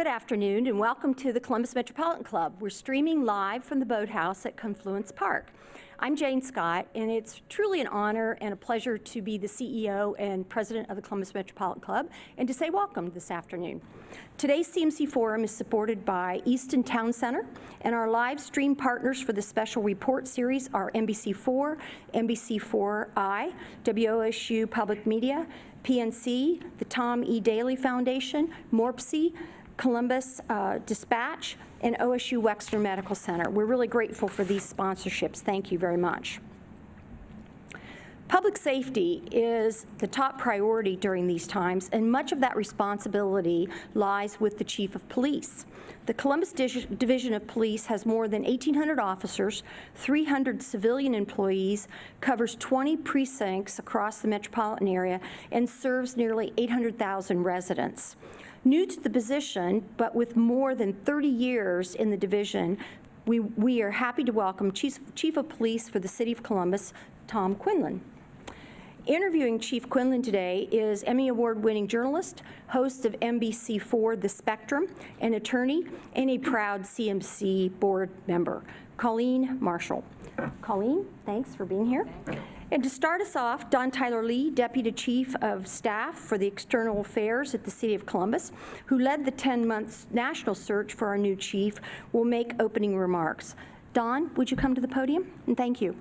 Good afternoon and welcome to the Columbus Metropolitan Club. We're streaming live from the Boathouse at Confluence Park. I'm Jane Scott, and it's truly an honor and a pleasure to be the CEO and president of the Columbus Metropolitan Club and to say welcome this afternoon. Today's CMC Forum is supported by Easton Town Center, and our live stream partners for the special report series are NBC4, NBC4i, WOSU Public Media, PNC, the Tom E. Daly Foundation, MORPC, Columbus Dispatch, and OSU Wexner Medical Center. We're really grateful for these sponsorships. Thank you very much. Public safety is the top priority during these times, and much of that responsibility lies with the Chief of Police. The Columbus Division of Police has more than 1,800 officers, 300 civilian employees, covers 20 precincts across the metropolitan area, and serves nearly 800,000 residents. New to the position, but with more than 30 years in the division, we are happy to welcome Chief of Police for the City of Columbus, Tom Quinlan. Interviewing Chief Quinlan today is Emmy Award-winning journalist, host of NBC4 The Spectrum, an attorney, and a proud CMC board member, Colleen Marshall. Colleen, thanks for being here. And to start us off, Don Tyler Lee, Deputy Chief of Staff for the External Affairs at the City of Columbus, who led the 10-month national search for our new chief, will make opening remarks. Don, would you come to the podium? And thank you.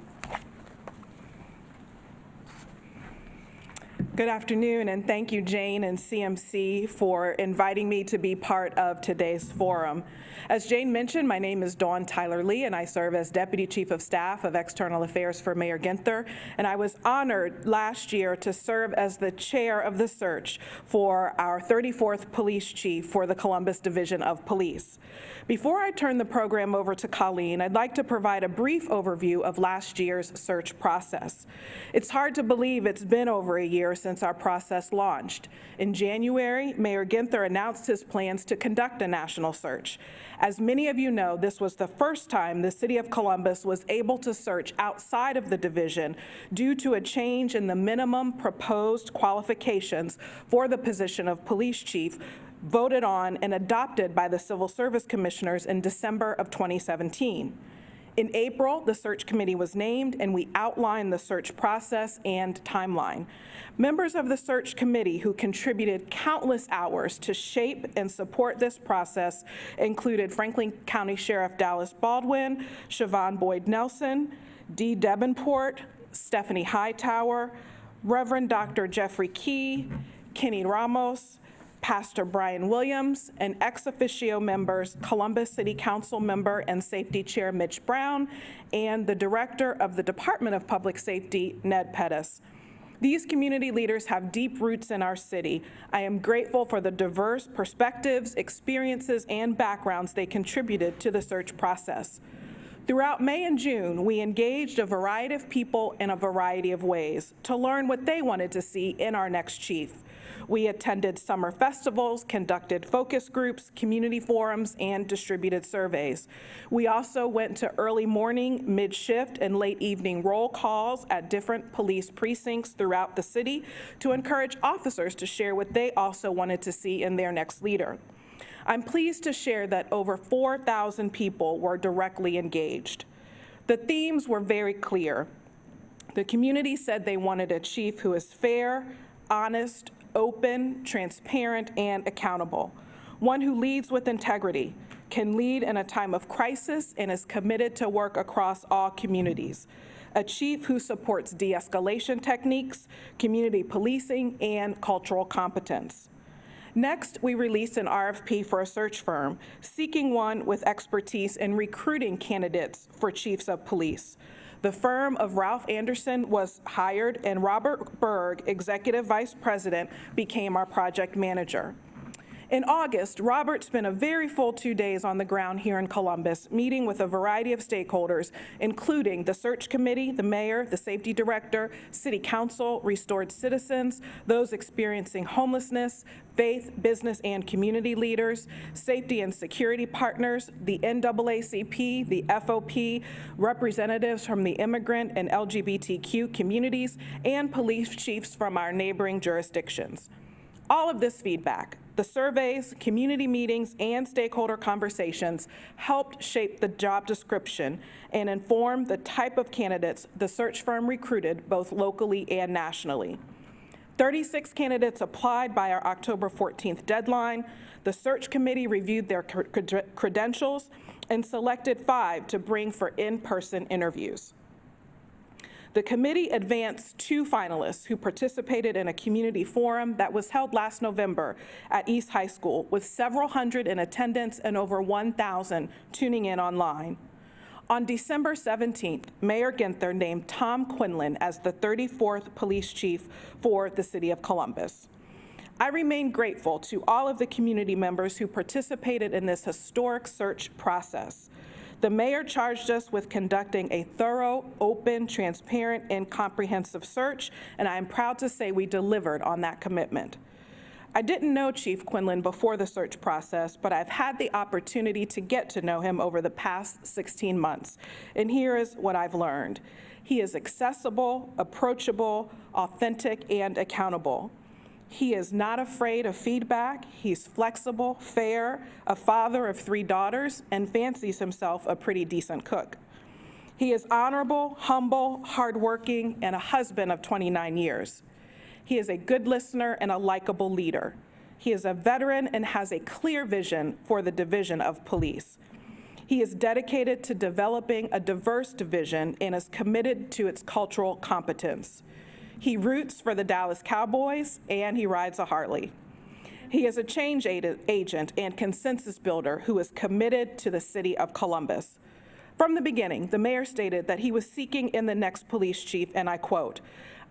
Good afternoon, and thank you, Jane and CMC, for inviting me to be part of today's forum. As Jane mentioned, my name is Dawn Tyler Lee, and I serve as Deputy Chief of Staff of External Affairs for Mayor Ginther, and I was honored last year to serve as the chair of the search for our 34th Police Chief for the Columbus Division of Police. Before I turn the program over to Colleen, I'd like to provide a brief overview of last year's search process. It's hard to believe it's been over a year since our process launched. In January, Mayor Ginther announced his plans to conduct a national search. As many of you know, this was the first time the City of Columbus was able to search outside of the division due to a change in the minimum proposed qualifications for the position of police chief voted on and adopted by the Civil Service Commissioners in December of 2017. In April, the search committee was named, and we outlined the search process and timeline. Members of the search committee who contributed countless hours to shape and support this process included Franklin County Sheriff Dallas Baldwin, Siobhan Boyd Nelson, Dee Debenport, Stephanie Hightower, Reverend Dr. Jeffrey Key, Kenny Ramos, Pastor Brian Williams, and ex officio members Columbus City Council member and Safety Chair Mitch Brown, and the Director of the Department of Public Safety, Ned Pettis. These community leaders have deep roots in our city. I am grateful for the diverse perspectives, experiences, and backgrounds they contributed to the search process. Throughout May and June, we engaged a variety of people in a variety of ways to learn what they wanted to see in our next chief. We attended summer festivals, conducted focus groups, community forums, and distributed surveys. We also went to early morning, mid-shift, and late evening roll calls at different police precincts throughout the city to encourage officers to share what they also wanted to see in their next leader. I'm pleased to share that over 4,000 people were directly engaged. The themes were very clear. The community said they wanted a chief who is fair, honest, open, transparent, and accountable. One who leads with integrity, can lead in a time of crisis, and is committed to work across all communities. A chief who supports de-escalation techniques, community policing, and cultural competence. Next, we released an RFP for a search firm, seeking one with expertise in recruiting candidates for chiefs of police. The firm of Ralph Anderson was hired, and Robert Berg, Executive Vice President, became our project manager. In August, Robert spent a very full 2 days on the ground here in Columbus, meeting with a variety of stakeholders, including the search committee, the mayor, the safety director, city council, restored citizens, those experiencing homelessness, faith, business, and community leaders, safety and security partners, the NAACP, the FOP, representatives from the immigrant and LGBTQ communities, and police chiefs from our neighboring jurisdictions. All of this feedback, The surveys, community meetings, and stakeholder conversations helped shape the job description and inform the type of candidates the search firm recruited both locally and nationally. 36 candidates applied by our October 14th deadline. The search committee reviewed their credentials and selected 5 to bring for in-person interviews. The committee advanced 2 finalists who participated in a community forum that was held last November at East High School, with several hundred in attendance and over 1,000 tuning in online. On December 17th, Mayor Ginther named Tom Quinlan as the 34th police chief for the city of Columbus. I remain grateful to all of the community members who participated in this historic search process. The mayor charged us with conducting a thorough, open, transparent, and comprehensive search, and I am proud to say we delivered on that commitment. I didn't know Chief Quinlan before the search process, but I've had the opportunity to get to know him over the past 16 months, and here is what I've learned. He is accessible, approachable, authentic, and accountable. He is not afraid of feedback. He's flexible, fair, a father of 3 daughters, and fancies himself a pretty decent cook. He is honorable, humble, hardworking, and a husband of 29 years. He is a good listener and a likable leader. He is a veteran and has a clear vision for the division of police. He is dedicated to developing a diverse division and is committed to its cultural competence. He roots for the Dallas Cowboys, and he rides a Harley. He is a change agent and consensus builder who is committed to the city of Columbus. From the beginning, the mayor stated that he was seeking in the next police chief, and I quote,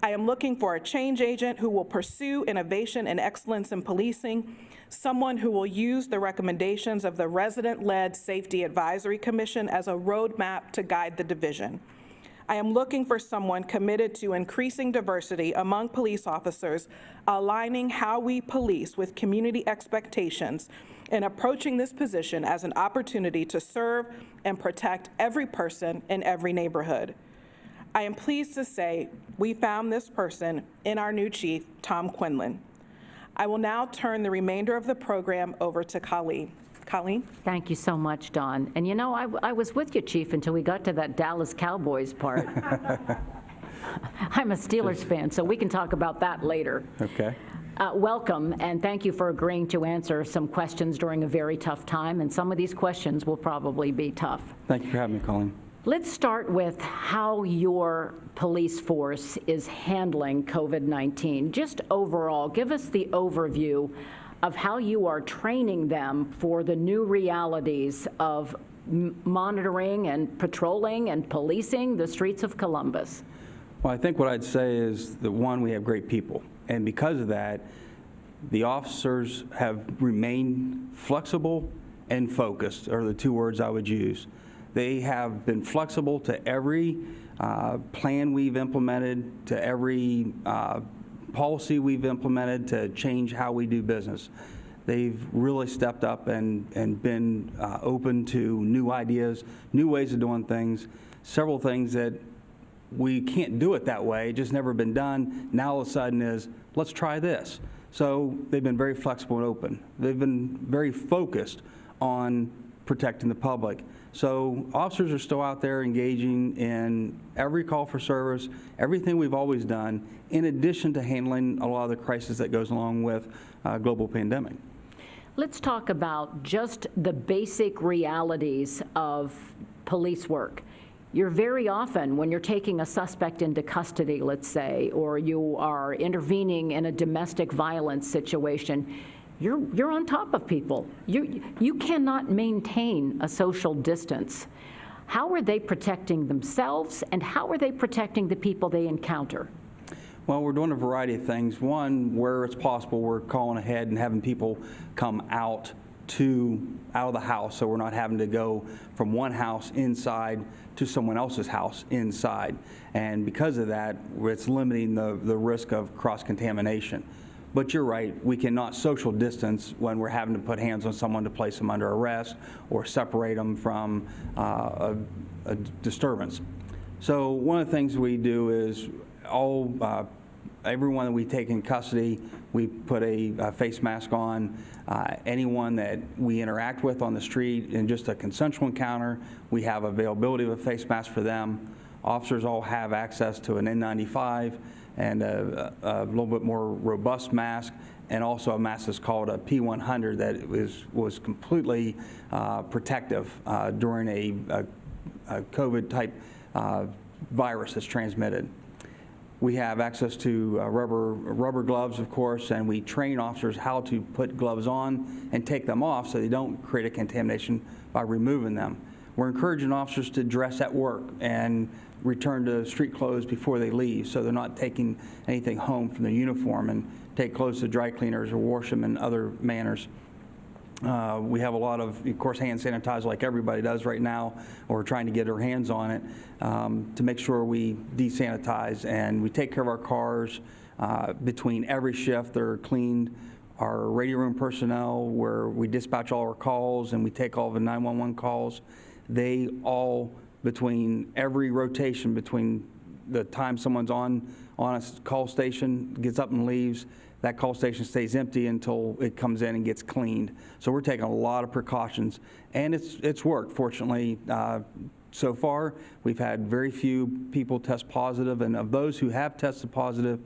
"I am looking for a change agent who will pursue innovation and excellence in policing, someone who will use the recommendations of the resident-led Safety Advisory Commission as a roadmap to guide the division. I am looking for someone committed to increasing diversity among police officers, aligning how we police with community expectations, and approaching this position as an opportunity to serve and protect every person in every neighborhood. I am pleased to say we found this person in our new chief, Tom Quinlan. I will now turn the remainder of the program over to Colleen. Colleen? Thank you so much, Dawn. And you know, I was with you, Chief, until we got to that Dallas Cowboys part. I'm a Steelers fan, so we can talk about that later. Okay. Welcome, and thank you for agreeing to answer some questions during a very tough time, and some of these questions will probably be tough. Thank you for having me, Colleen. Let's start with how your police force is handling COVID-19. Just overall, give us the overview of how you are training them for the new realities of monitoring and patrolling and policing the streets of Columbus. Well, I think what I'd say is that, one, we have great people. And because of that, the officers have remained flexible and focused, are the 2 words I would use. They have been flexible to every plan we've implemented, to every policy we've implemented to change how we do business. They've really stepped up and been open to new ideas, new ways of doing things, several things that we can't do it that way, just never been done. Now all of a sudden is, let's try this. So they've been very flexible and open. They've been very focused on protecting the public. So officers are still out there engaging in every call for service, everything we've always done, in addition to handling a lot of the crisis that goes along with global pandemic. Let's talk about just the basic realities of police work. You're very often, when you're taking a suspect into custody, let's say, or you are intervening in a domestic violence situation, you're on top of people. You cannot maintain a social distance. How are they protecting themselves, and how are they protecting the people they encounter? Well, we're doing a variety of things. One, where it's possible, we're calling ahead and having people come out of the house, so we're not having to go from one house inside to someone else's house inside. And because of that, it's limiting the risk of cross-contamination. But you're right, we cannot social distance when we're having to put hands on someone to place them under arrest or separate them from a disturbance. So one of the things we do is all everyone that we take in custody, we put a face mask on. Anyone that we interact with on the street in just a consensual encounter, we have availability of a face mask for them. Officers all have access to an N95 and a little bit more robust mask, and also a mask that's called a P100 that was completely protective during a COVID-type virus that's transmitted. We have access to rubber gloves, of course, and we train officers how to put gloves on and take them off so they don't create a contamination by removing them. We're encouraging officers to dress at work and return to street clothes before they leave, so they're not taking anything home from their uniform, and take clothes to dry cleaners or wash them in other manners. We have a lot of course, hand sanitizer like everybody does right now, or we're trying to get our hands on it to make sure we desanitize, and we take care of our cars. Between every shift, they're cleaned. Our radio room personnel, where we dispatch all our calls and we take all the 911 calls, they all, between every rotation, between the time someone's on a call station, gets up and leaves, that call station stays empty until it comes in and gets cleaned. So we're taking a lot of precautions, and it's worked, fortunately. So far, we've had very few people test positive, and of those who have tested positive,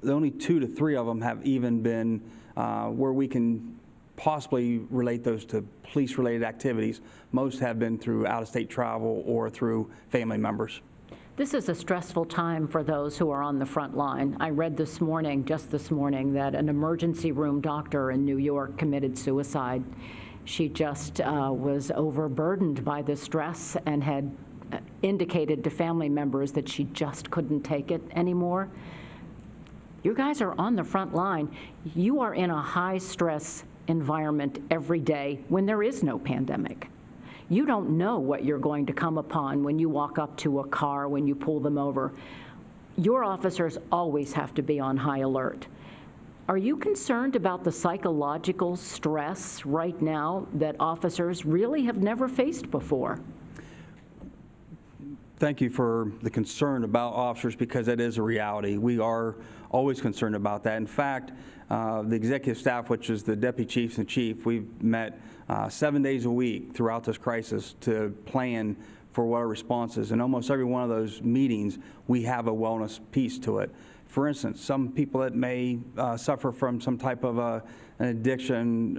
only 2 to 3 of them have even been where we can possibly relate those to police-related activities. Most have been through out-of-state travel or through family members. This is a stressful time for those who are on the front line. I read this morning, just this morning, that an emergency room doctor in New York committed suicide. She just was overburdened by the stress and had indicated to family members that she just couldn't take it anymore. You guys are on the front line. You are in a high-stress environment every day when there is no pandemic. You don't know what you're going to come upon when you walk up to a car, when you pull them over. Your officers always have to be on high alert. Are you concerned about the psychological stress right now that officers really have never faced before? Thank you for the concern about officers, because that is a reality. We are always concerned about that. In fact, the executive staff, which is the deputy chiefs and chief, we've met 7 days a week throughout this crisis to plan for what our response is. And almost every one of those meetings, we have a wellness piece to it. For instance, some people that may suffer from some type of an addiction,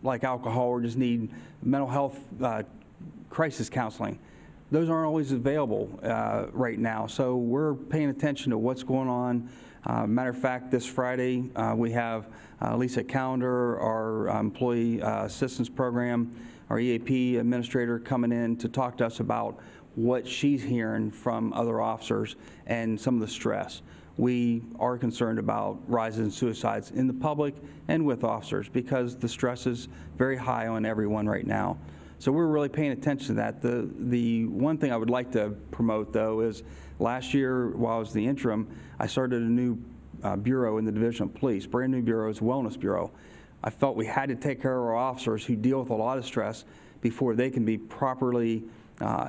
like alcohol, or just need mental health crisis counseling. Those aren't always available right now. So we're paying attention to what's going on. Matter of fact, this Friday, we have Lisa Calendar, our employee assistance program, our EAP administrator, coming in to talk to us about what she's hearing from other officers and some of the stress. We are concerned about rises in suicides in the public and with officers, because the stress is very high on everyone right now. So we're really paying attention to that. The one thing I would like to promote, though, is last year, while I was the interim, I started a new bureau in the Division of Police, brand new bureau, it's a wellness bureau. I felt we had to take care of our officers who deal with a lot of stress before they can be properly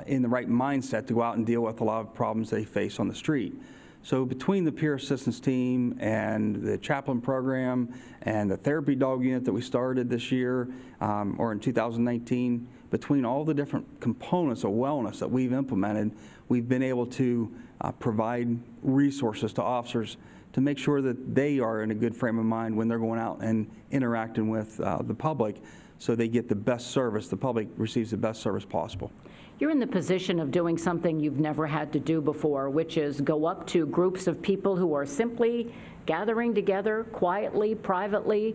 in the right mindset to go out and deal with a lot of problems they face on the street. So between the peer assistance team and the chaplain program and the therapy dog unit that we started this year, or in 2019, between all the different components of wellness that we've implemented, we've been able to provide resources to officers to make sure that they are in a good frame of mind when they're going out and interacting with the public, so they get the best service, the public receives the best service possible. You're in the position of doing something you've never had to do before, which is go up to groups of people who are simply gathering together quietly, privately.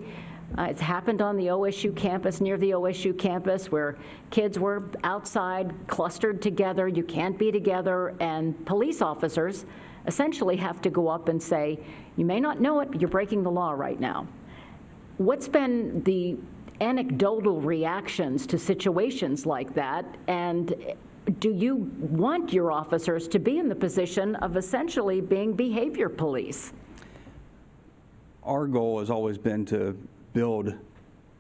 It's happened on the OSU campus, near the OSU campus, where kids were outside, clustered together. You can't be together, and police officers essentially have to go up and say, you may not know it, but you're breaking the law right now. What's been the anecdotal reactions to situations like that, and do you want your officers to be in the position of essentially being behavior police? Our goal has always been to build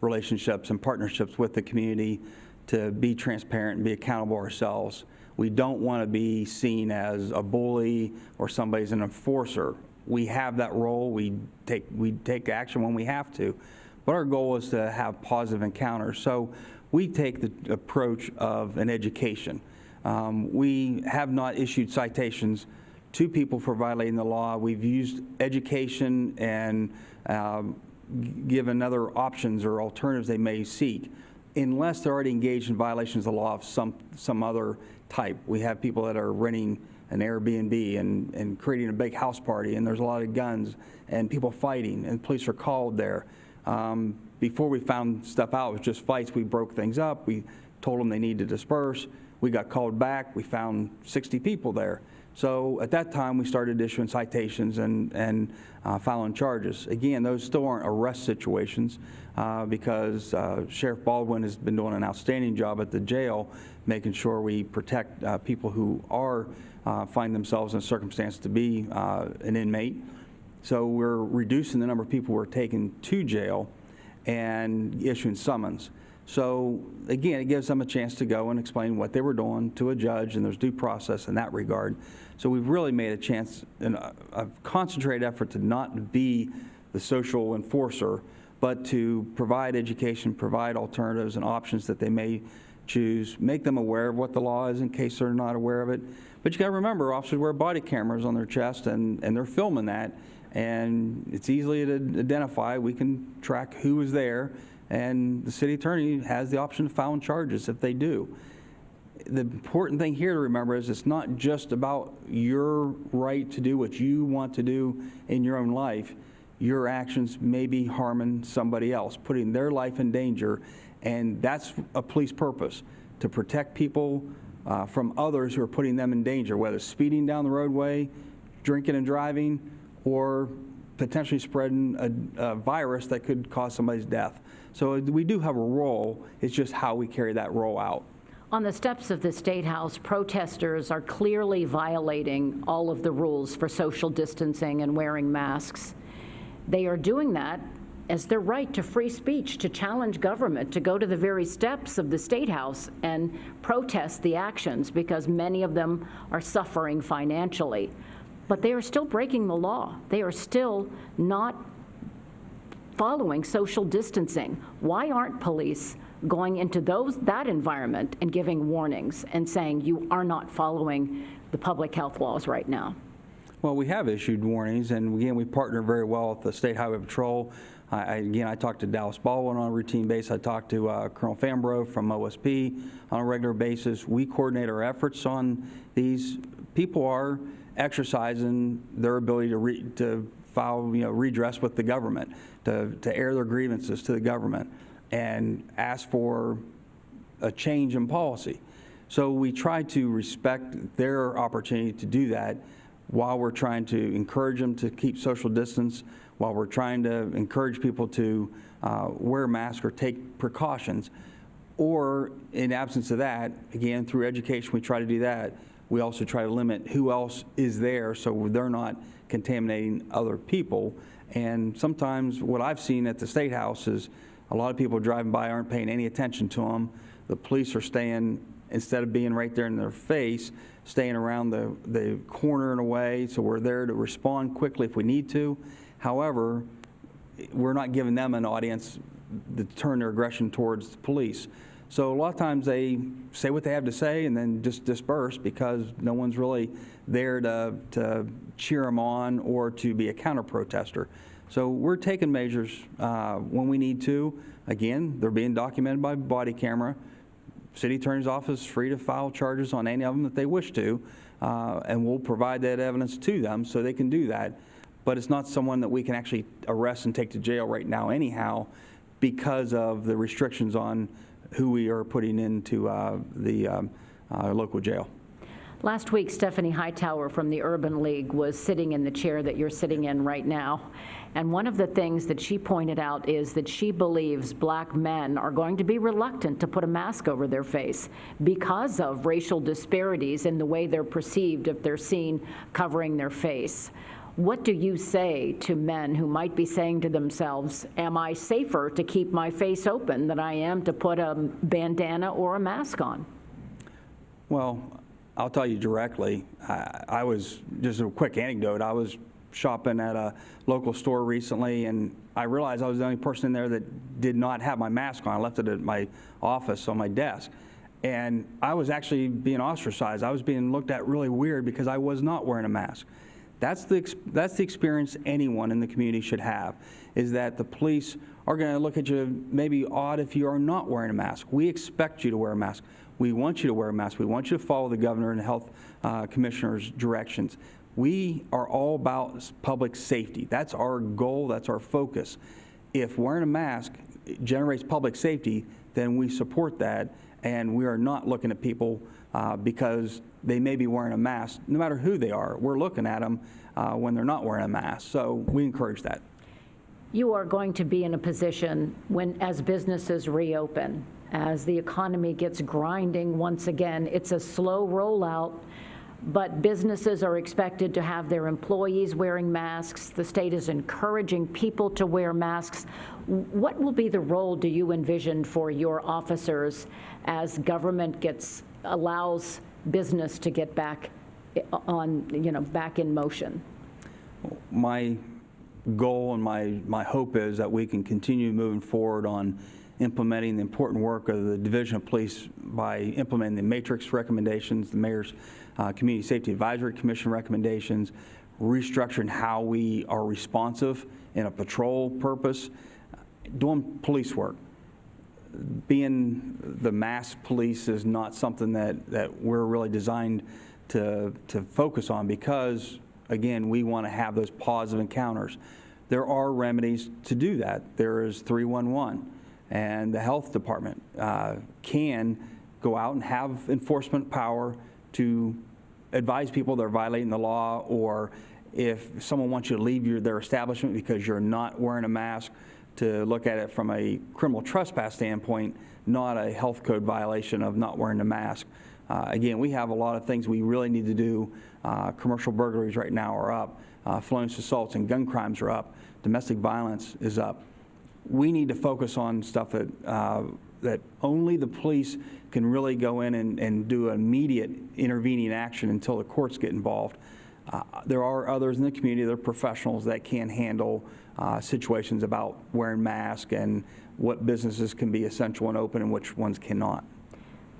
relationships and partnerships with the community, to be transparent and be accountable ourselves. We don't want to be seen as a bully or somebody's an enforcer we have that role. We take action when we have to. But our goal is to have positive encounters. So we take the approach of an education. We have not issued citations to people for violating the law. We've used education and given other options or alternatives they may seek, unless they're already engaged in violations of the law of some other type. We have people that are renting an Airbnb and creating a big house party, and there's a lot of guns and people fighting, and police are called there. Before we found stuff out, it was just fights. We broke things up. We told them they need to disperse. We got called back. We found 60 people there. So at that time, we started issuing citations and filing charges. Again, those still aren't arrest situations because Sheriff Baldwin has been doing an outstanding job at the jail, making sure we protect people who are find themselves in a circumstance to be an inmate. So we're reducing the number of people we're taking to jail and issuing summons. So again, it gives them a chance to go and explain what they were doing to a judge, and there's due process in that regard. So we've really made a chance, a concentrated effort to not be the social enforcer, but to provide education, provide alternatives and options that they may choose, make them aware of what the law is in case they're not aware of it. But you got to remember, officers wear body cameras on their chest, and they're filming that, and it's easily to identify. We can track who is there, and the city attorney has the option of filing charges if they do. The important thing here to remember is it's not just about your right to do what you want to do in your own life. Your actions may be harming somebody else, putting their life in danger, and that's a police purpose, to protect people from others who are putting them in danger, whether speeding down the roadway, drinking and driving, or potentially spreading a virus that could cause somebody's death. So we do have a role. It's just how we carry that role out. On the steps of the State House, protesters are clearly violating all of the rules for social distancing and wearing masks. They are doing that as their right to free speech, to challenge government, to go to the very steps of the State House and protest the actions, because many of them are suffering financially. But they are still breaking the law. They are still not following social distancing. Why aren't police going into that environment and giving warnings and saying you are not following the public health laws right now? Well, we have issued warnings, and again, we partner very well with the State Highway Patrol. I talk to Dallas Baldwin on a routine basis. I talk to Colonel Fambro from OSP on a regular basis. We coordinate our efforts on these. People are exercising their ability to file, redress with the government, to air their grievances to the government and ask for a change in policy. So we try to respect their opportunity to do that while we're trying to encourage them to keep social distance, while we're trying to encourage people to wear masks or take precautions. Or in absence of that, again, through education, we try to do that. We also try to limit who else is there so they're not contaminating other people. And sometimes what I've seen at the State House is a lot of people driving by aren't paying any attention to them. The police are staying, instead of being right there in their face, staying around the corner in a way, so we're there to respond quickly if we need to. However, we're not giving them an audience to turn their aggression towards the police. So a lot of times they say what they have to say and then just disperse because no one's really there to cheer them on or to be a counter-protester. So we're taking measures when we need to. Again, they're being documented by body camera. City Attorney's Office is free to file charges on any of them that they wish to, and we'll provide that evidence to them so they can do that. But it's not someone that we can actually arrest and take to jail right now anyhow because of the restrictions on who we are putting into the local jail. Last week, Stephanie Hightower from the Urban League was sitting in the chair that you're sitting in right now. And one of the things that she pointed out is that she believes black men are going to be reluctant to put a mask over their face because of racial disparities in the way they're perceived if they're seen covering their face. What do you say to men who might be saying to themselves, am I safer to keep my face open than I am to put a bandana or a mask on? Well, I'll tell you directly, I was, just a quick anecdote, I was shopping at a local store recently, and I realized I was the only person in there that did not have my mask on. I left it at my office on my desk. And I was actually being ostracized. I was being looked at really weird because I was not wearing a mask. That's the experience anyone in the community should have, is that the police are going to look at you maybe odd if you are not wearing a mask. We expect you to wear a mask. We want you to wear a mask. We want you to follow the governor and the health commissioner's directions. We are all about public safety. That's our goal. That's our focus. If wearing a mask generates public safety, then we support that, and we are not looking at people because they may be wearing a mask. No matter who they are, we're looking at them when they're not wearing a mask. So we encourage that. You are going to be in a position when, as businesses reopen, as the economy gets grinding once again, it's a slow rollout, but businesses are expected to have their employees wearing masks. The state is encouraging people to wear masks. What will be the role, do you envision, for your officers as government allows business to get back on, back in motion? My goal and my hope is that we can continue moving forward on implementing the important work of the Division of Police by implementing the matrix recommendations, the Mayor's Community Safety Advisory Commission recommendations, restructuring how we are responsive in a patrol purpose, doing police work. Being the mass police is not something that we're really designed to focus on because, again, we want to have those positive encounters. There are remedies to do that. There is 311, and the health department can go out and have enforcement power to advise people they're violating the law, or if someone wants you to leave their establishment because you're not wearing a mask, to look at it from a criminal trespass standpoint, not a health code violation of not wearing a mask. Again, we have a lot of things we really need to do. Commercial burglaries right now are up. Felonious assaults and gun crimes are up. Domestic violence is up. We need to focus on stuff that only the police can really go in and do immediate intervening action until the courts get involved. There are others in the community, there are professionals that can handle situations about wearing masks and what businesses can be essential and open and which ones cannot.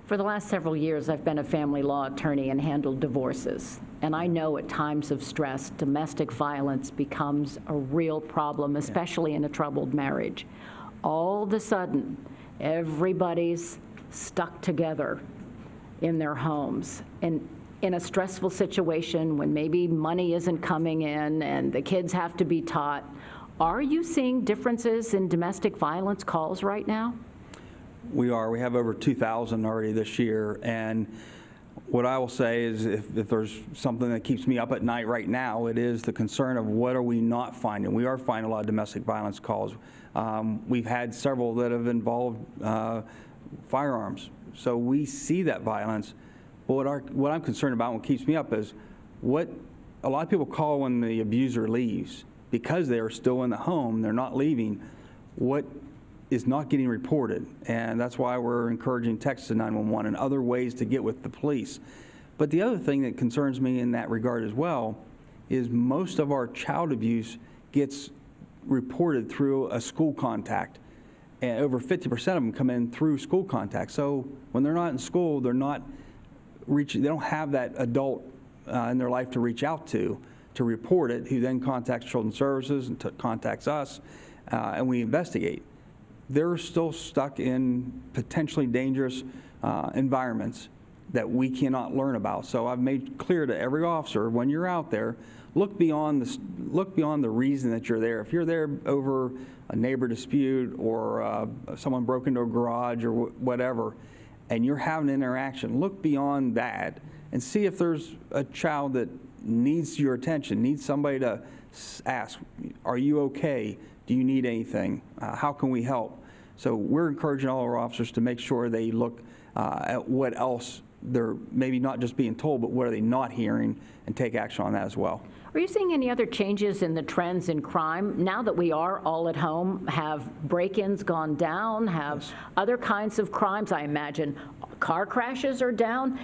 For the last several years, I've been a family law attorney and handled divorces. And I know at times of stress, domestic violence becomes a real problem, especially in a troubled marriage. All of a sudden, everybody's stuck together in their homes. And in a stressful situation when maybe money isn't coming in and the kids have to be taught, are you seeing differences in domestic violence calls right now? We are. We have over 2,000 already this year, and what I will say is if there's something that keeps me up at night right now, it is the concern of what are we not finding. We are finding a lot of domestic violence calls. We've had several that have involved firearms, so we see that violence. But what I'm concerned about, what keeps me up, is what a lot of people call when the abuser leaves. Because they are still in the home, they're not leaving, what is not getting reported. And that's why we're encouraging texts to 911 and other ways to get with the police. But the other thing that concerns me in that regard as well is most of our child abuse gets reported through a school contact. And over 50% of them come in through school contact. So when they're not in school, they don't have that adult in their life to reach out to report it, who then contacts Children's Services and contacts us, and we investigate. They're still stuck in potentially dangerous environments that we cannot learn about. So I've made clear to every officer, when you're out there, look beyond the reason that you're there. If you're there over a neighbor dispute or someone broke into a garage or whatever, and you're having an interaction, look beyond that and see if there's a child that needs your attention, needs somebody to ask, are you okay? Do you need anything? How can we help? So we're encouraging all our officers to make sure they look at what else they're maybe not just being told, but what are they not hearing, and take action on that as well. Are you seeing any other changes in the trends in crime? Now that we are all at home, have break-ins gone down? Have other kinds of crimes, I imagine, car crashes are down?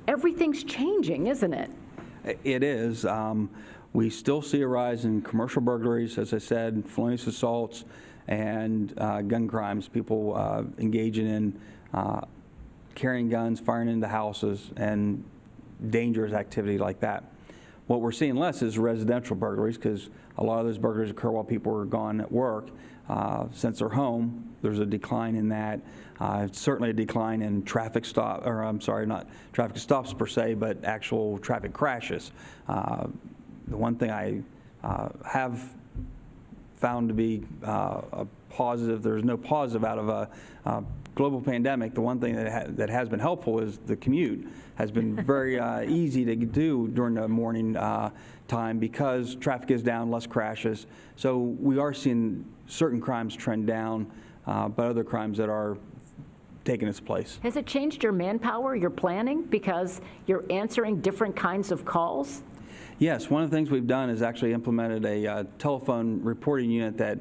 Everything's changing, isn't it? It is. We still see a rise in commercial burglaries, as I said, felonious assaults, and gun crimes, people engaging in carrying guns, firing into houses, and dangerous activity like that. What we're seeing less is residential burglaries, because a lot of those burglaries occur while people are gone at work. Since they're home, there's a decline in that. Certainly a decline in traffic stop, or I'm sorry, not traffic stops per se, but actual traffic crashes. The one thing I have found to be a positive, there's no positive out of a global pandemic. The one thing that has been helpful is the commute has been very easy to do during the morning time, because traffic is down, less crashes. So we are seeing certain crimes trend down, but other crimes that are taking its place. Has it changed your manpower, your planning, because you're answering different kinds of calls? Yes, one of the things we've done is actually implemented a telephone reporting unit that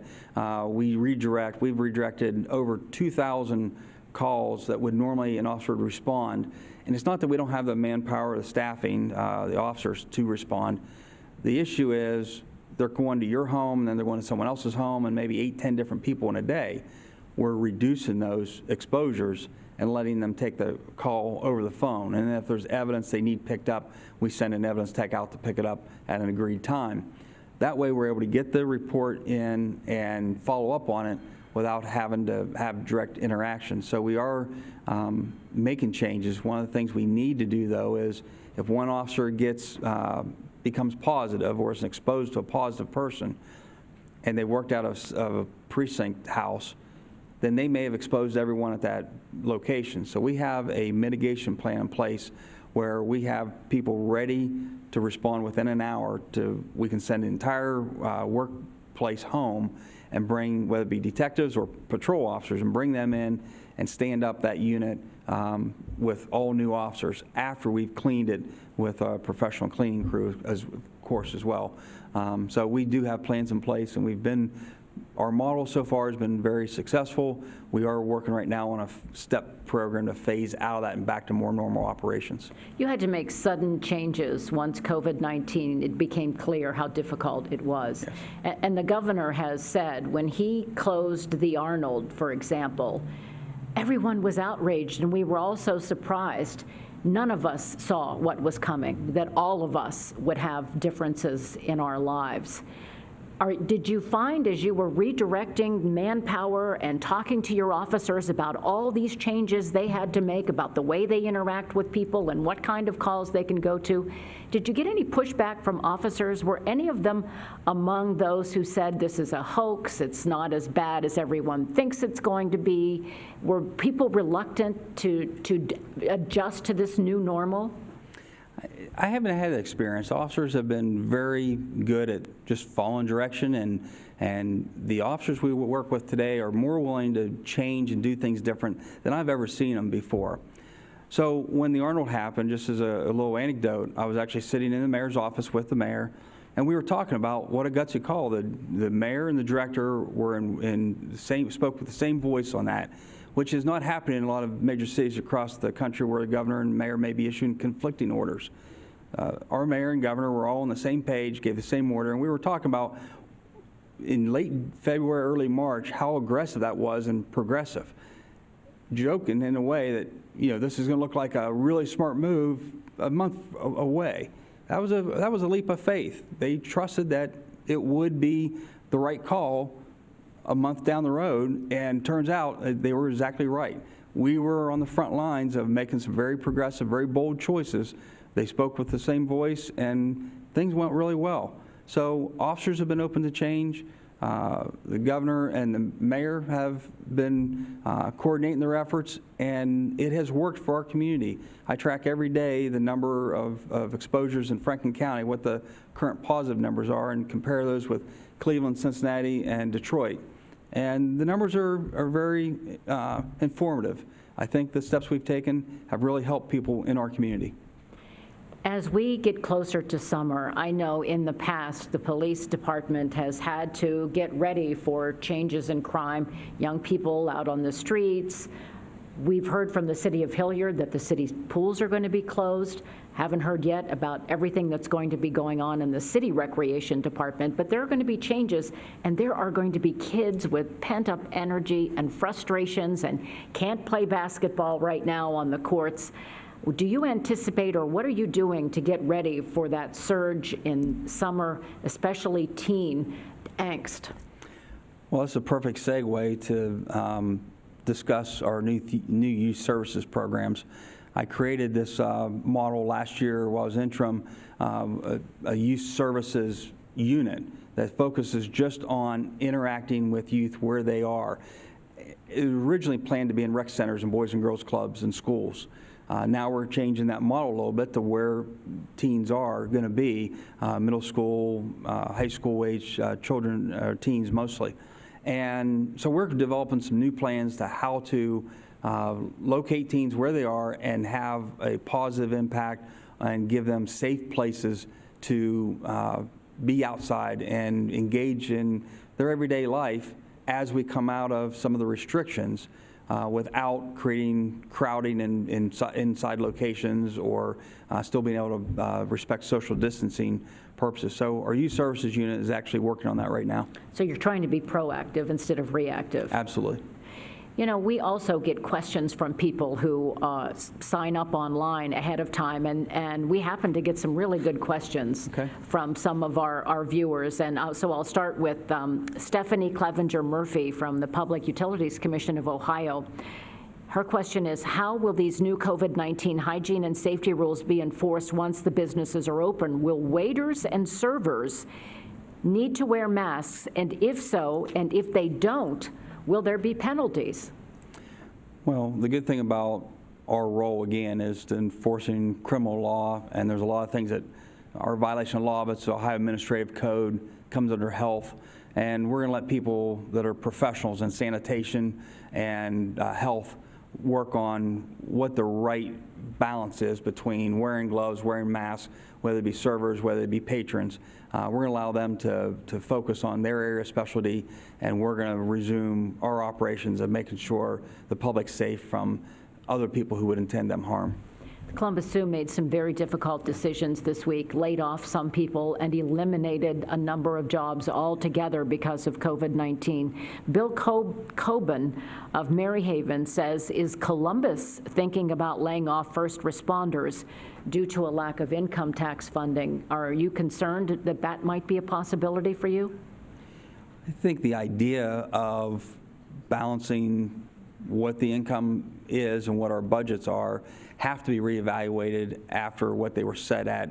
we redirect. We've redirected over 2,000 calls that would normally an officer would respond. And it's not that we don't have the manpower or the staffing, the officers to respond. The issue is they're going to your home, and then they're going to someone else's home, and maybe 8, 10 different people in a day. We're reducing those exposures and letting them take the call over the phone. And if there's evidence they need picked up, we send an evidence tech out to pick it up at an agreed time. That way we're able to get the report in and follow up on it without having to have direct interaction. So we are making changes. One of the things we need to do, though, is if one officer becomes positive or is exposed to a positive person, and they worked out of a precinct house, then they may have exposed everyone at that location. So we have a mitigation plan in place where we have people ready to respond within an hour. We can send the entire workplace home and bring, whether it be detectives or patrol officers, and bring them in and stand up that unit with all new officers after we've cleaned it with a professional cleaning crew, of course, as well. So we do have plans in place, and our model so far has been very successful. We are working right now on a step program to phase out of that and back to more normal operations. You had to make sudden changes once COVID-19, it became clear how difficult it was. Yes. And the governor has said when he closed the Arnold, for example, everyone was outraged, and we were all so surprised. None of us saw what was coming, that all of us would have differences in our lives. Did you find, as you were redirecting manpower and talking to your officers about all these changes they had to make, about the way they interact with people and what kind of calls they can go to, did you get any pushback from officers? Were any of them among those who said this is a hoax, it's not as bad as everyone thinks it's going to be? Were people reluctant to adjust to this new normal? I haven't had that experience. Officers have been very good at just following direction, and the officers we work with today are more willing to change and do things different than I've ever seen them before. So when the Arnold happened, just as a little anecdote, I was actually sitting in the mayor's office with the mayor, and we were talking about what a gutsy call. The mayor and the director were spoke with the same voice on that, which is not happening in a lot of major cities across the country where the governor and mayor may be issuing conflicting orders. Our mayor and governor were all on the same page, gave the same order, and we were talking about in late February, early March, how aggressive that was and progressive. Joking in a way that, this is going to look like a really smart move a month away. That was a leap of faith. They trusted that it would be the right call a month down the road, and turns out they were exactly right. We were on the front lines of making some very progressive, very bold choices. They spoke with the same voice, and things went really well. So officers have been open to change. The governor and the mayor have been coordinating their efforts, and it has worked for our community. I track every day the number of exposures in Franklin County, what the current positive numbers are, and compare those with Cleveland, Cincinnati, and Detroit. And the numbers are very informative. I think the steps we've taken have really helped people in our community. As we get closer to summer, I know in the past the police department has had to get ready for changes in crime, young people out on the streets. We've heard from the city of Hilliard that the city's pools are going to be closed. Haven't heard yet about everything that's going to be going on in the city recreation department, but there are going to be changes, and there are going to be kids with pent-up energy and frustrations and can't play basketball right now on the courts. Do you anticipate, or what are you doing to get ready for that surge in summer, especially teen angst? Well, it's a perfect segue to discuss our new youth services programs. I created this model last year while I was interim, a youth services unit that focuses just on interacting with youth where they are. It was originally planned to be in rec centers and boys and girls clubs and schools. Now we're changing that model a little bit to where teens are going to be, middle school, high school age children, teens mostly. And so we're developing some new plans to how to locate teens where they are and have a positive impact and give them safe places to be outside and engage in their everyday life as we come out of some of the restrictions without creating crowding in inside locations or still being able to respect social distancing purposes. So our youth services unit is actually working on that right now. So you're trying to be proactive instead of reactive. Absolutely. You know, we also get questions from people who sign up online ahead of time, and we happen to get some really good questions from some of our viewers. And so I'll start with Stephanie Clevenger Murphy from the Public Utilities Commission of Ohio. Her question is, how will these new COVID-19 hygiene and safety rules be enforced once the businesses are open? Will waiters and servers need to wear masks? And if so, and if they don't, will there be penalties? Well, the good thing about our role, again, is to enforcing criminal law, and there's a lot of things that are a violation of law, but it's the Ohio Administrative Code, comes under health, and we're going to let people that are professionals in sanitation and health work on what the right balance is between wearing gloves, wearing masks, whether it be servers, whether it be patrons. We're going to allow them to focus on their area of specialty, and we're going to resume our operations of making sure the public's safe from other people who would intend them harm. Columbus Zoo made some very difficult decisions this week, laid off some people and eliminated a number of jobs altogether because of COVID-19. Bill Coben of Maryhaven says, is Columbus thinking about laying off first responders due to a lack of income tax funding? Are you concerned that that might be a possibility for you? I think the idea of balancing what the income is and what our budgets are have to be reevaluated after what they were set at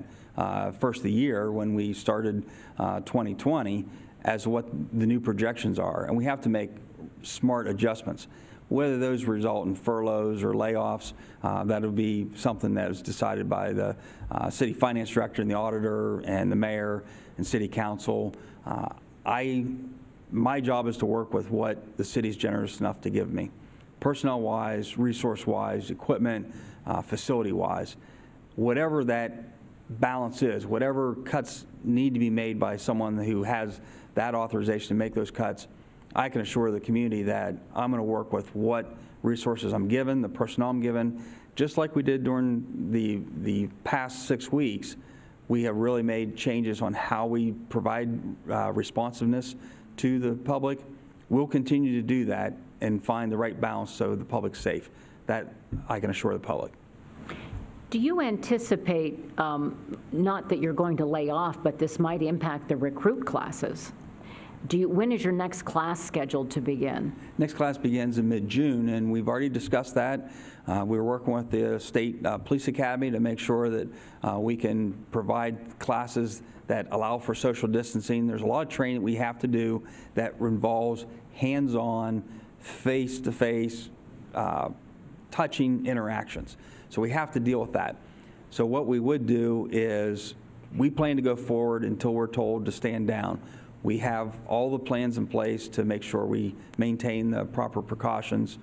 first of the year when we started 2020 as what the new projections are. And we have to make smart adjustments. Whether those result in furloughs or layoffs, that'll be something that is decided by the city finance director and the auditor and the mayor and city council. My job is to work with what the city's generous enough to give me. Personnel-wise, resource-wise, equipment, facility-wise, whatever that balance is, whatever cuts need to be made by someone who has that authorization to make those cuts, I can assure the community that I'm going to work with what resources I'm given, the personnel I'm given. Just like we did during the past 6 weeks, we have really made changes on how we provide responsiveness to the public. We'll continue to do that and find the right balance so the public's safe. That I can assure the public. Do you anticipate, not that you're going to lay off, but this might impact the recruit classes? When is your next class scheduled to begin? Next class begins in mid-June, and we've already discussed that. We're working with the State Police Academy to make sure that we can provide classes that allow for social distancing. There's a lot of training that we have to do that involves hands-on, face-to-face, touching interactions. So we have to deal with that. So what we would do is we plan to go forward until we're told to stand down. We have all the plans in place to make sure we maintain the proper precautions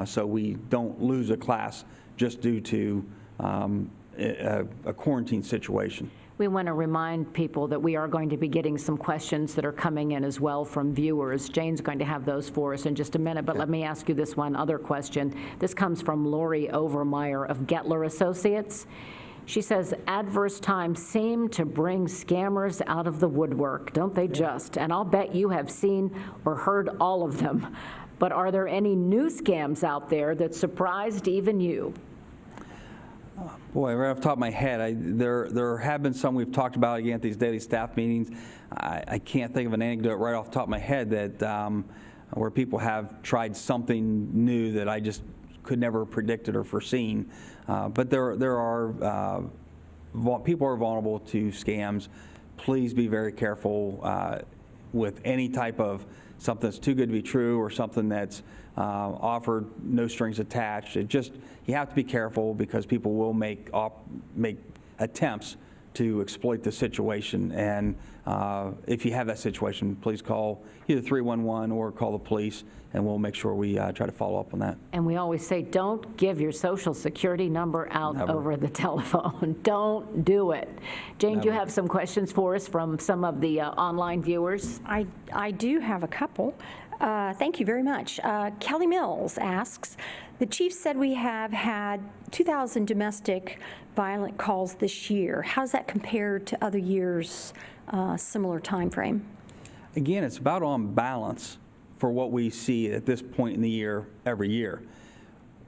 so we don't lose a class just due to a quarantine situation. We want to remind people that we are going to be getting some questions that are coming in as well from viewers. Jane's going to have those for us in just a minute, but let me ask you this one other question. This comes from Lori Overmeyer of Gettler Associates. She says, adverse times seem to bring scammers out of the woodwork, don't they just? And I'll bet you have seen or heard all of them. But are there any new scams out there that surprised even you? Boy, right off the top of my head, there have been some we've talked about again at these daily staff meetings. I can't think of an anecdote right off the top of my head that where people have tried something new that I just could never have predicted or foreseen. But there are people are vulnerable to scams. Please be very careful with any type of something that's too good to be true or something that's offered no strings attached. You have to be careful because people will make attempts to exploit the situation. And if you have that situation, please call either 311 or call the police, and we'll make sure we try to follow up on that. And we always say, don't give your social security number out Never. over the telephone. Don't do it. Jane, do you Never. have some questions for us from some of the online viewers? I do have a couple. Thank you very much. Kelly Mills asks, the chief said we have had 2,000 domestic violent calls this year. How does that compare to other years, similar time frame? Again, it's about on balance for what we see at this point in the year every year.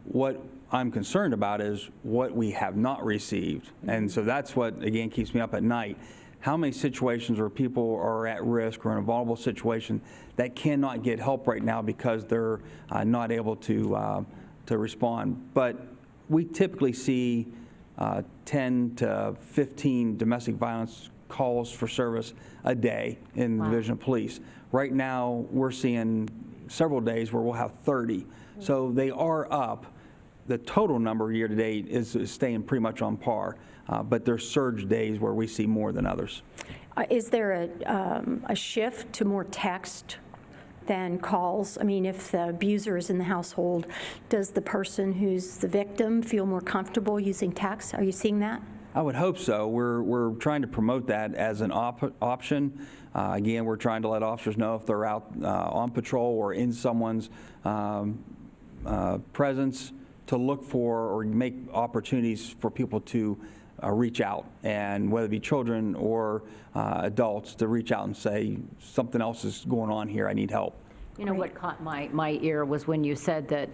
What I'm concerned about is what we have not received. And so that's what, again, keeps me up at night. How many situations where people are at risk or in a vulnerable situation that cannot get help right now because they're not able to respond. But we typically see 10 to 15 domestic violence calls for service a day in the Division of Police. Right now, we're seeing several days where we'll have 30. So they are up. The total number year to date is staying pretty much on par, but there's surge days where we see more than others. Is there a shift to more text than calls? I mean, if the abuser is in the household, does the person who's the victim feel more comfortable using text? Are you seeing that? I would hope so. We're trying to promote that as an option. Again, we're trying to let officers know if they're out on patrol or in someone's presence to look for or make opportunities for people to reach out, and whether it be children or adults, to reach out and say, something else is going on here, I need help. You know, what caught my ear was when you said that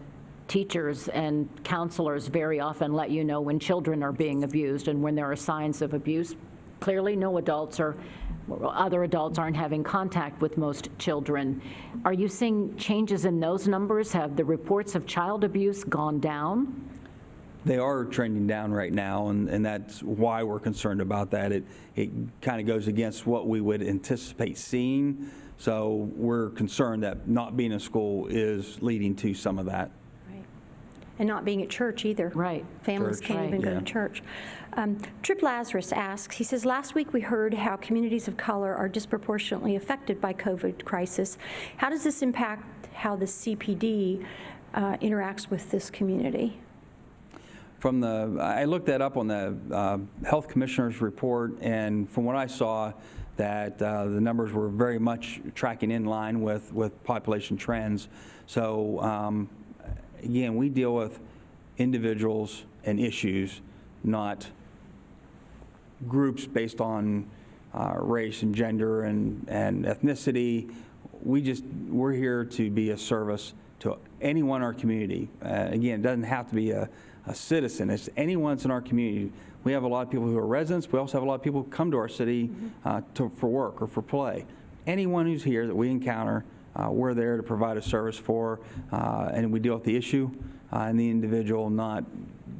teachers and counselors very often let you know when children are being abused and when there are signs of abuse. Clearly, no adults or other adults aren't having contact with most children. Are you seeing changes in those numbers? Have the reports of child abuse gone down? They are trending down right now, and that's why we're concerned about that. It kind of goes against what we would anticipate seeing, so we're concerned that not being in school is leading to some of that. Right. And not being at church either. Right. Families Church. can't even go Yeah. to church. Trip Lazarus asks, he says, last week we heard how communities of color are disproportionately affected by COVID crisis. How does this impact how the CPD interacts with this community? I looked that up on the Health Commissioner's report, and from what I saw, that the numbers were very much tracking in line with population trends. So again, we deal with individuals and issues, not groups based on race and gender and ethnicity. We're here to be a service to anyone in our community. Again, it doesn't have to be a citizen. It's anyone that's in our community. We have a lot of people who are residents. We also have a lot of people who come to our city for work or for play. Anyone who's here that we encounter, we're there to provide a service for, and we deal with the issue and the individual, not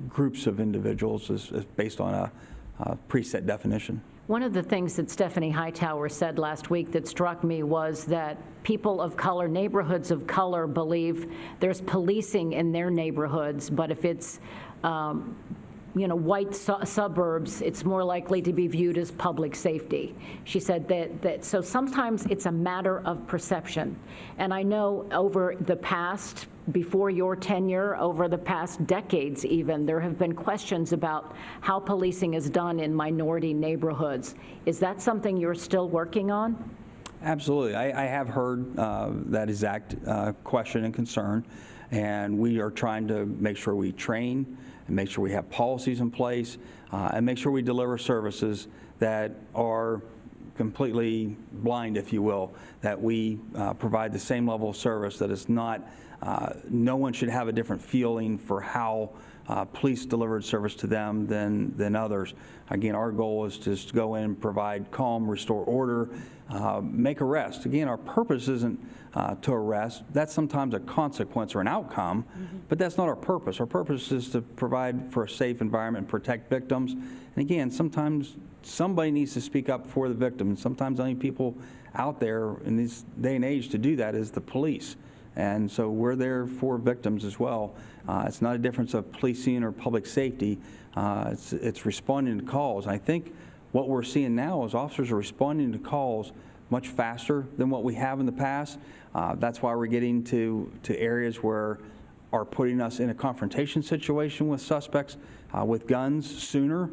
groups of individuals as based on a preset definition. One of the things that Stephanie Hightower said last week that struck me was that people of color, neighborhoods of color, believe there's policing in their neighborhoods, but if it's white suburbs, it's more likely to be viewed as public safety. She said that so sometimes it's a matter of perception. And I know over the past, before your tenure, over the past decades even, there have been questions about how policing is done in minority neighborhoods. Is that something you're still working on? Absolutely. I have heard that exact question and concern, and we are trying to make sure we train, and make sure we have policies in place, and make sure we deliver services that are completely blind, if you will, that we provide the same level of service, that it's not, no one should have a different feeling for how police delivered service to them than others. Again, our goal is just to go in and provide calm, restore order, make arrests. Again, our purpose isn't to arrest. That's sometimes a consequence or an outcome, but that's not our purpose. Our purpose is to provide for a safe environment and protect victims. And again, sometimes somebody needs to speak up for the victim, and sometimes the only people out there in this day and age to do that is the police. And so we're there for victims as well. It's not a difference of policing or public safety. It's responding to calls. I think what we're seeing now is officers are responding to calls much faster than what we have in the past. That's why we're getting to areas where are putting us in a confrontation situation with suspects with guns sooner.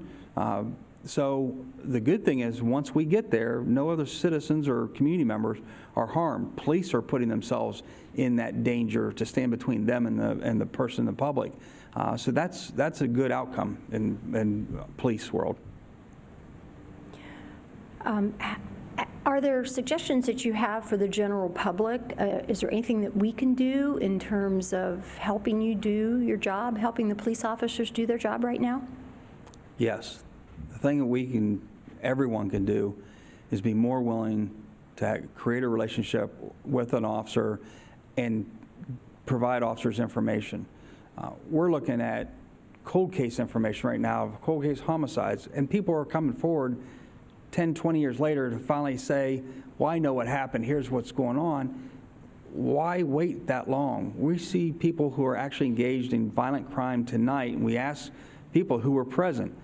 So the good thing is once we get there, no other citizens or community members are harmed. Police are putting themselves in that danger to stand between them and the person in the public. So that's a good outcome in police world. Are there suggestions that you have for the general public? Is there anything that we can do in terms of helping you do your job, helping the police officers do their job right now? Yes. The thing that everyone can do is be more willing to create a relationship with an officer and provide officers information. We're looking at cold case information right now, of cold case homicides, and people are coming forward 10, 20 years later to finally say, well, I know what happened, here's what's going on. Why wait that long? We see people who are actually engaged in violent crime tonight, and we ask people who were present,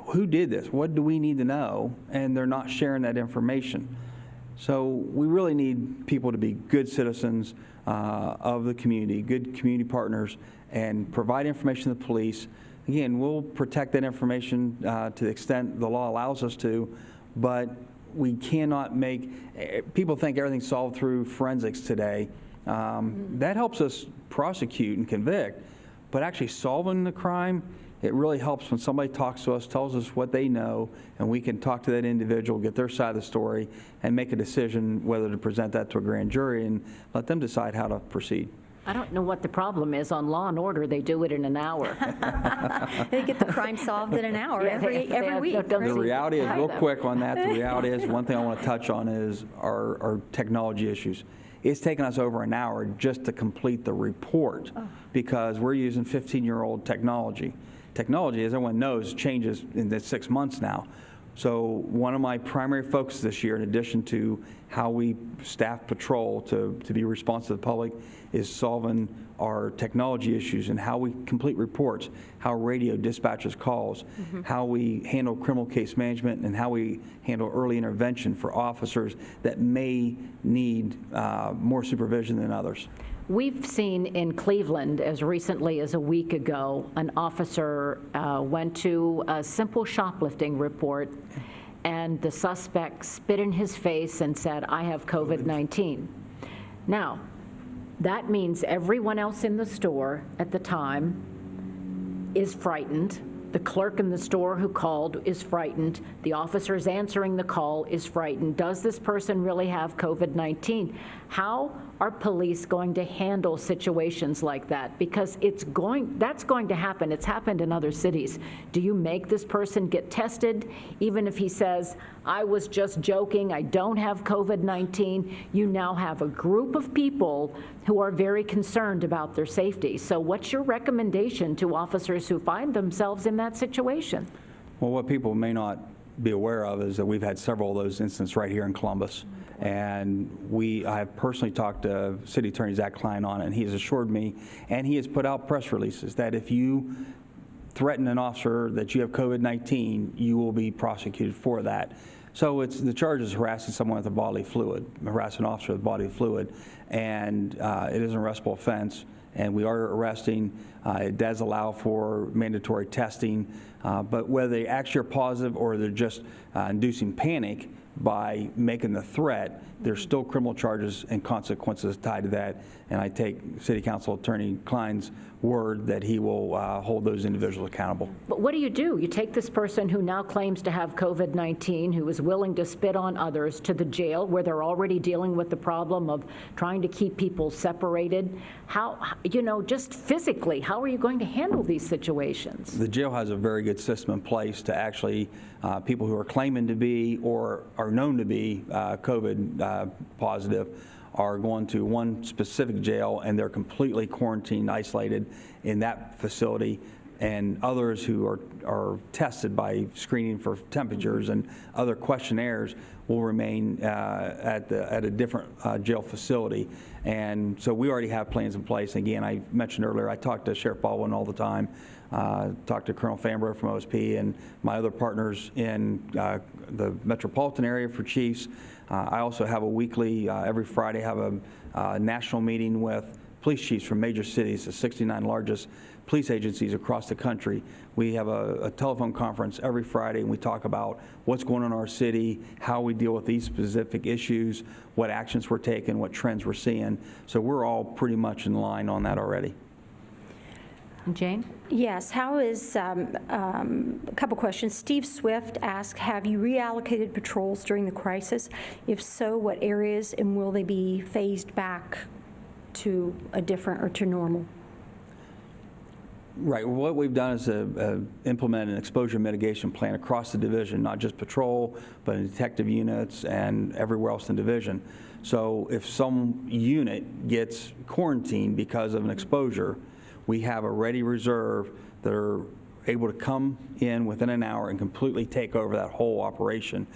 who did this? What do we need to know? And they're not sharing that information. So we really need people to be good citizens of the community, good community partners, and provide information to the police. Again, we'll protect that information to the extent the law allows us to, but we cannot people think everything's solved through forensics today. That helps us prosecute and convict, but actually solving the crime, it really helps when somebody talks to us, tells us what they know, and we can talk to that individual, get their side of the story, and make a decision whether to present that to a grand jury and let them decide how to proceed. I don't know what the problem is. On Law and Order, they do it in an hour. They get the crime solved in an hour every week. The reality is, real quick on that, the reality is, one thing I want to touch on is our technology issues. It's taken us over an hour just to complete the report because we're using 15-year-old technology. Technology, as everyone knows, changes in the 6 months now. So one of my primary focuses this year, in addition to how we staff patrol to be responsive to the public, is solving our technology issues and how we complete reports, how radio dispatches calls, how we handle criminal case management, and how we handle early intervention for officers that may need more supervision than others. We've seen in Cleveland, as recently as a week ago, an officer went to a simple shoplifting report, and the suspect spit in his face and said, "I have COVID-19." Now, that means everyone else in the store at the time is frightened. The clerk in the store who called is frightened. The officers answering the call is frightened. Does this person really have COVID-19? How are police going to handle situations like that? Because that's going to happen. It's happened in other cities. Do you make this person get tested? Even if he says, I was just joking, I don't have COVID-19, you now have a group of people who are very concerned about their safety. So what's your recommendation to officers who find themselves in that situation? Well, what people may not be aware of is that we've had several of those incidents right here in Columbus. And I have personally talked to City Attorney Zach Klein on it, and he has assured me, and he has put out press releases, that if you threaten an officer that you have COVID-19, you will be prosecuted for that. So the charge is harassing someone with a bodily fluid, harassing an officer with bodily fluid, and it is an arrestable offense. and we are arresting. It does allow for mandatory testing, but whether they actually are positive or they're just inducing panic by making the threat, there's still criminal charges and consequences tied to that. And I take City Council Attorney Klein's word that he will hold those individuals accountable. But what do? You take this person who now claims to have COVID-19, who is willing to spit on others, to the jail where they're already dealing with the problem of trying to keep people separated. How, just physically, how are you going to handle these situations? The jail has a very good system in place to actually, people who are claiming to be or are known to be COVID positive are going to one specific jail, and they're completely quarantined, isolated in that facility, and others who are tested by screening for temperatures and other questionnaires will remain at a different jail facility. And so we already have plans in place. Again, I mentioned earlier, I talk to Sheriff Baldwin all the time, talk to Colonel Fambro from OSP and my other partners in the Metropolitan area for chiefs. I also have a weekly, every Friday, have a national meeting with police chiefs from major cities, the 69 largest police agencies across the country. We have a telephone conference every Friday, and we talk about what's going on in our city, how we deal with these specific issues, what actions we're taking, what trends we're seeing. So we're all pretty much in line on that already. Jane? Yes, how is, a couple questions. Steve Swift asked, have you reallocated patrols during the crisis? If so, what areas, and will they be phased back to a different or to normal? Right. Well, what we've done is implement an exposure mitigation plan across the division, not just patrol, but in detective units and everywhere else in the division. So if some unit gets quarantined because of an exposure, we have a ready reserve that are able to come in within an hour and completely take over that whole operation,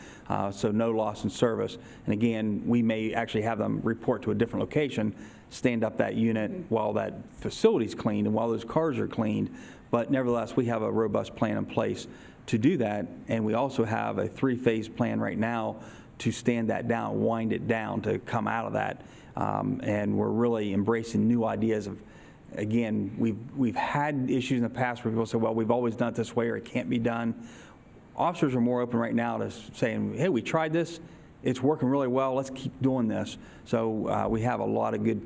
so no loss in service. And again, we may actually have them report to a different location, stand up that unit while that facility's cleaned and while those cars are cleaned. But nevertheless, we have a robust plan in place to do that. And we also have a 3-phase plan right now to stand that down, wind it down, to come out of that. And we're really embracing new ideas of, again, we've had issues in the past where people say, well, we've always done it this way or it can't be done. Officers are more open right now to saying, hey, we tried this. It's working really well. Let's keep doing this. So we have a lot of good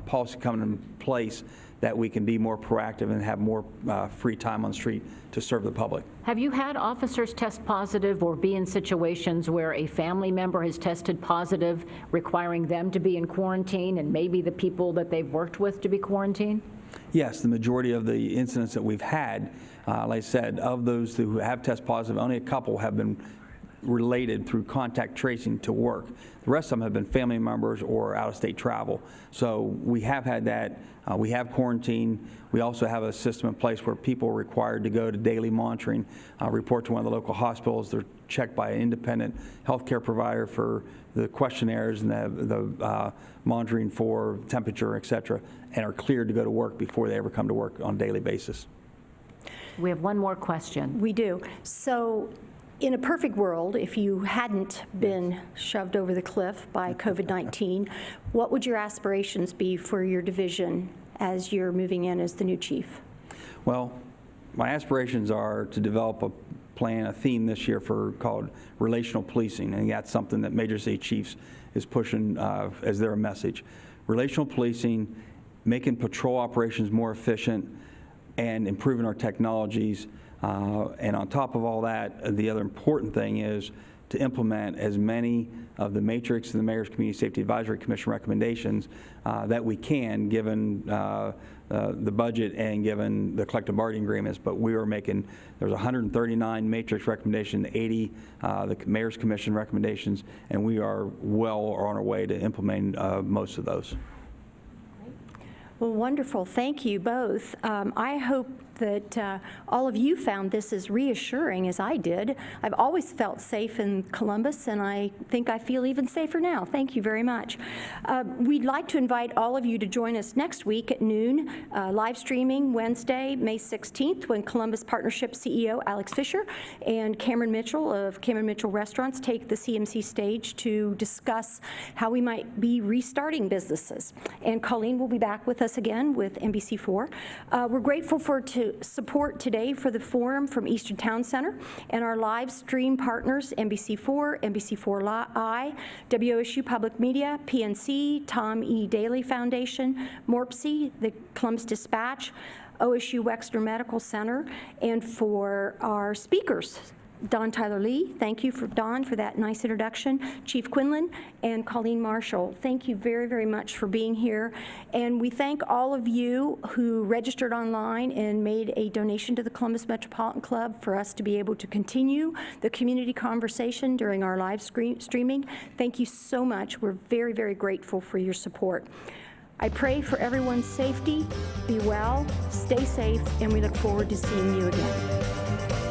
policy coming in place that we can be more proactive and have more free time on the street to serve the public. Have you had officers test positive or be in situations where a family member has tested positive, requiring them to be in quarantine and maybe the people that they've worked with to be quarantined? Yes, the majority of the incidents that we've had, like I said, of those who have tested positive, only a couple have been related through contact tracing to work. The rest of them have been family members or out-of-state travel. So we have had that. We have quarantine. We also have a system in place where people are required to go to daily monitoring, report to one of the local hospitals. They're checked by an independent healthcare provider for the questionnaires and the monitoring for temperature, et cetera, and are cleared to go to work before they ever come to work on a daily basis. We have one more question. We do. So in a perfect world, if you hadn't been shoved over the cliff by COVID-19, what would your aspirations be for your division as you're moving in as the new chief? Well, my aspirations are to develop a plan, a theme this year called relational policing, and that's something that Major City Chiefs is pushing as their message. Relational policing, making patrol operations more efficient, and improving our technologies. And on top of all that, the other important thing is to implement as many of the matrix and the Mayor's Community Safety Advisory Commission recommendations that we can, given the budget and given the collective bargaining agreements. But we are making, there's 139 matrix recommendations, 80 the Mayor's Commission recommendations, and we are well on our way to implementing most of those. Well, wonderful. Thank you both. I hope that all of you found this as reassuring as I did. I've always felt safe in Columbus, and I think I feel even safer now. Thank you very much. We'd like to invite all of you to join us next week at noon, live streaming Wednesday, May 16th, when Columbus Partnership CEO Alex Fisher and Cameron Mitchell of Cameron Mitchell Restaurants take the CMC stage to discuss how we might be restarting businesses. And Colleen will be back with us again with NBC4. We're grateful for support today for the forum from Eastern Town Center and our live stream partners, NBC4, NBC4i, WOSU Public Media, PNC, Tom E. Daly Foundation, MORPC, the Columbus Dispatch, OSU Wexner Medical Center, and for our speakers, Don Tyler Lee, thank you for Don for that nice introduction, Chief Quinlan, and Colleen Marshall. Thank you very, very much for being here. And we thank all of you who registered online and made a donation to the Columbus Metropolitan Club for us to be able to continue the community conversation during our live streaming. Thank you so much. We're very, very grateful for your support. I pray for everyone's safety. Be well, stay safe, and we look forward to seeing you again.